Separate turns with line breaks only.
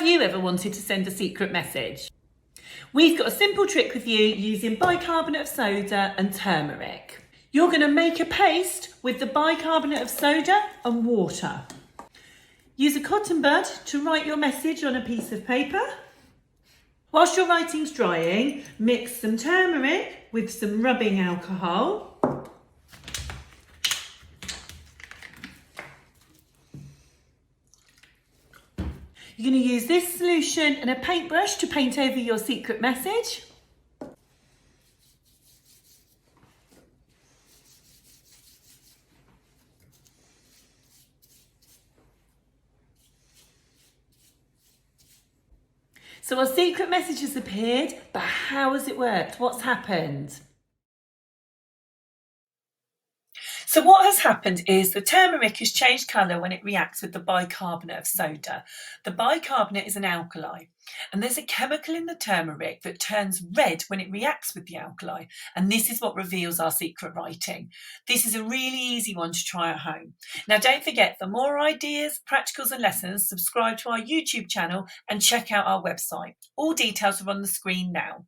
Have you ever wanted to send a secret message? We've got a simple trick with you using bicarbonate of soda and turmeric. You're going to make a paste with the bicarbonate of soda and water. Use a cotton bud to write your message on a piece of paper. Whilst your writing's drying, mix some turmeric with some rubbing alcohol. You're going to use this solution and a paintbrush to paint over your secret message. So our secret message has appeared, but how has it worked? What's happened? So what has happened is the turmeric has changed colour when it reacts with the bicarbonate of soda. The bicarbonate is an alkali, and there's a chemical in the turmeric that turns red when it reacts with the alkali, and this is what reveals our secret writing. This is a really easy one to try at home. Now don't forget, for more ideas, practicals and lessons, subscribe to our YouTube channel and check out our website. All details are on the screen now.